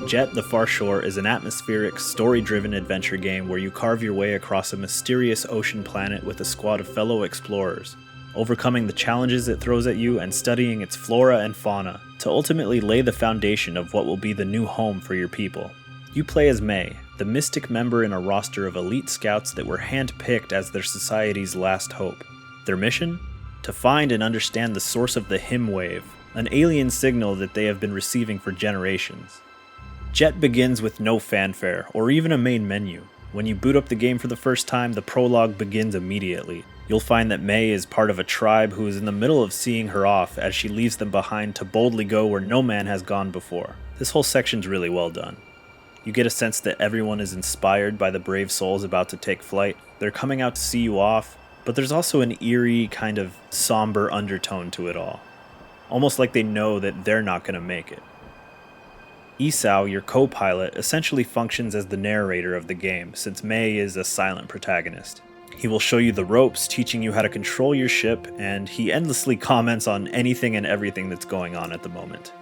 Jett: The Far Shore is an atmospheric, story-driven adventure game where you carve your way across a mysterious ocean planet with a squad of fellow explorers, overcoming the challenges it throws at you and studying its flora and fauna to ultimately lay the foundation of what will be the new home for your people. You play as May, the mystic member in a roster of elite scouts that were hand-picked as their society's last hope. Their mission? To find and understand the source of the Him Wave, an alien signal that they have been receiving for generations. Jett begins with no fanfare, or even a main menu. When you boot up the game for the first time, the prologue begins immediately. You'll find that May is part of a tribe who is in the middle of seeing her off as she leaves them behind to boldly go where no man has gone before. This whole section's really well done. You get a sense that everyone is inspired by the brave souls about to take flight. They're coming out to see you off, but there's also an eerie, kind of somber undertone to it all. Almost like they know that they're not going to make it. Esau, your co-pilot, essentially functions as the narrator of the game, since May is a silent protagonist. He will show you the ropes, teaching you how to control your ship, and he endlessly comments on anything and everything that's going on at the moment.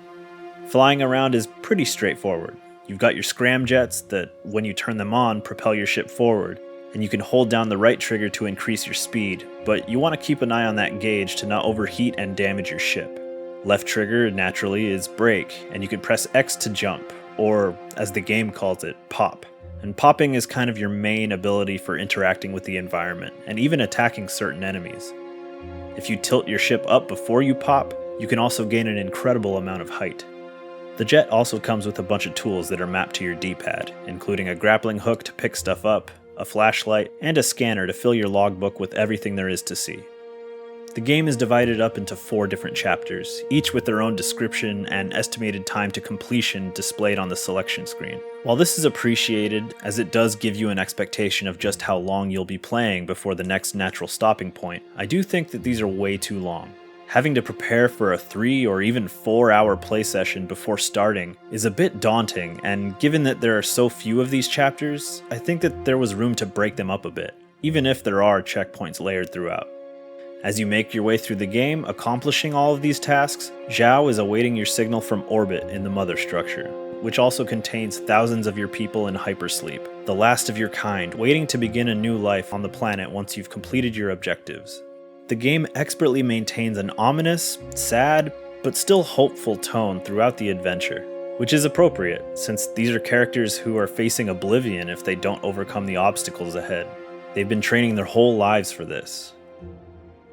Flying around is pretty straightforward. You've got your scramjets that, when you turn them on, propel your ship forward, and you can hold down the right trigger to increase your speed, but you want to keep an eye on that gauge to not overheat and damage your ship. Left trigger, naturally, is brake, and you can press X to jump, or, as the game calls it, pop. And popping is kind of your main ability for interacting with the environment, and even attacking certain enemies. If you tilt your ship up before you pop, you can also gain an incredible amount of height. The Jett also comes with a bunch of tools that are mapped to your D-pad, including a grappling hook to pick stuff up, a flashlight, and a scanner to fill your logbook with everything there is to see. The game is divided up into 4 different chapters, each with their own description and estimated time to completion displayed on the selection screen. While this is appreciated, as it does give you an expectation of just how long you'll be playing before the next natural stopping point, I do think that these are way too long. Having to prepare for a 3 or even 4 hour play session before starting is a bit daunting, and given that there are so few of these chapters, I think that there was room to break them up a bit, even if there are checkpoints layered throughout. As you make your way through the game, accomplishing all of these tasks, Zhao is awaiting your signal from orbit in the mother structure, which also contains thousands of your people in hypersleep, the last of your kind, waiting to begin a new life on the planet once you've completed your objectives. The game expertly maintains an ominous, sad, but still hopeful tone throughout the adventure, which is appropriate, since these are characters who are facing oblivion if they don't overcome the obstacles ahead. They've been training their whole lives for this.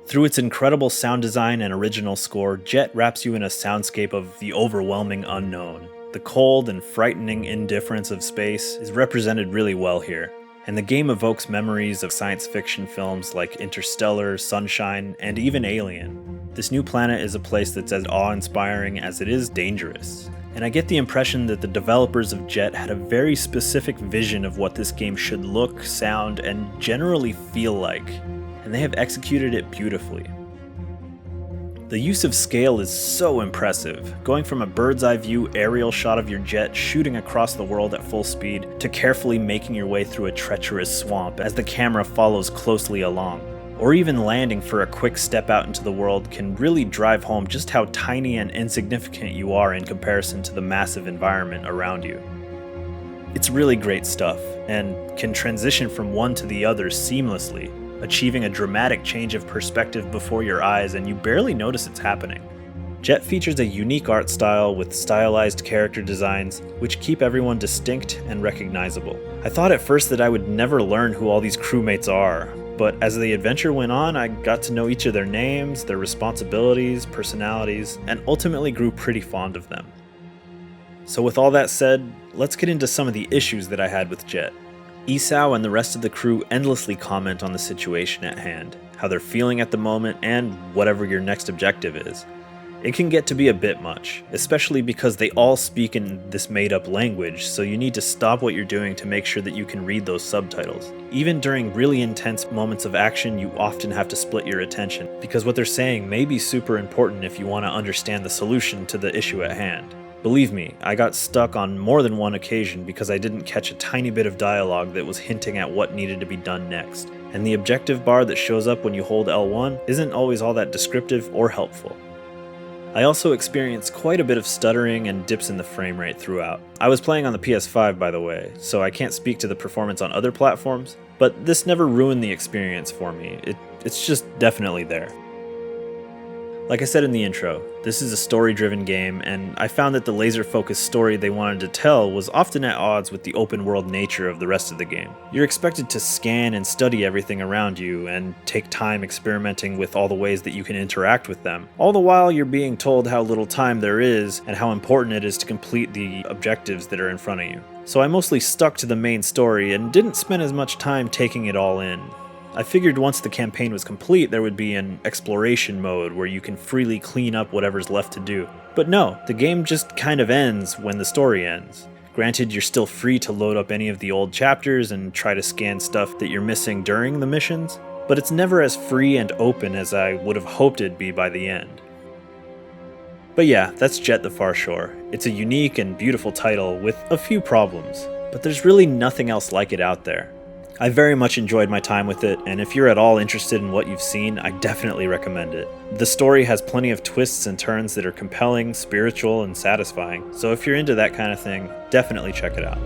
Through its incredible sound design and original score, Jett wraps you in a soundscape of the overwhelming unknown. The cold and frightening indifference of space is represented really well here, and the game evokes memories of science fiction films like Interstellar, Sunshine, and even Alien. This new planet is a place that's as awe-inspiring as it is dangerous, and I get the impression that the developers of Jett had a very specific vision of what this game should look, sound, and generally feel like, and they have executed it beautifully. The use of scale is so impressive, going from a bird's eye view aerial shot of your Jett shooting across the world at full speed to carefully making your way through a treacherous swamp as the camera follows closely along, or even landing for a quick step out into the world can really drive home just how tiny and insignificant you are in comparison to the massive environment around you. It's really great stuff, and can transition from one to the other seamlessly, achieving a dramatic change of perspective before your eyes and you barely notice it's happening. Jett features a unique art style with stylized character designs which keep everyone distinct and recognizable. I thought at first that I would never learn who all these crewmates are, but as the adventure went on, I got to know each of their names, their responsibilities, personalities, and ultimately grew pretty fond of them. So with all that said, let's get into some of the issues that I had with Jett. Esau and the rest of the crew endlessly comment on the situation at hand, how they're feeling at the moment, and whatever your next objective is. It can get to be a bit much, especially because they all speak in this made-up language, so you need to stop what you're doing to make sure that you can read those subtitles. Even during really intense moments of action, you often have to split your attention, because what they're saying may be super important if you want to understand the solution to the issue at hand. Believe me, I got stuck on more than one occasion because I didn't catch a tiny bit of dialogue that was hinting at what needed to be done next, and the objective bar that shows up when you hold L1 isn't always all that descriptive or helpful. I also experienced quite a bit of stuttering and dips in the frame rate throughout. I was playing on the PS5, by the way, so I can't speak to the performance on other platforms, but this never ruined the experience for me. It's just definitely there. Like I said in the intro, this is a story-driven game, and I found that the laser-focused story they wanted to tell was often at odds with the open-world nature of the rest of the game. You're expected to scan and study everything around you, and take time experimenting with all the ways that you can interact with them, all the while you're being told how little time there is and how important it is to complete the objectives that are in front of you. So I mostly stuck to the main story and didn't spend as much time taking it all in. I figured once the campaign was complete, there would be an exploration mode where you can freely clean up whatever's left to do. But no, the game just kind of ends when the story ends. Granted, you're still free to load up any of the old chapters and try to scan stuff that you're missing during the missions, but it's never as free and open as I would have hoped it'd be by the end. But yeah, that's Jett the Far Shore. It's a unique and beautiful title with a few problems, but there's really nothing else like it out there. I very much enjoyed my time with it, and if you're at all interested in what you've seen, I definitely recommend it. The story has plenty of twists and turns that are compelling, spiritual, and satisfying, so if you're into that kind of thing, definitely check it out.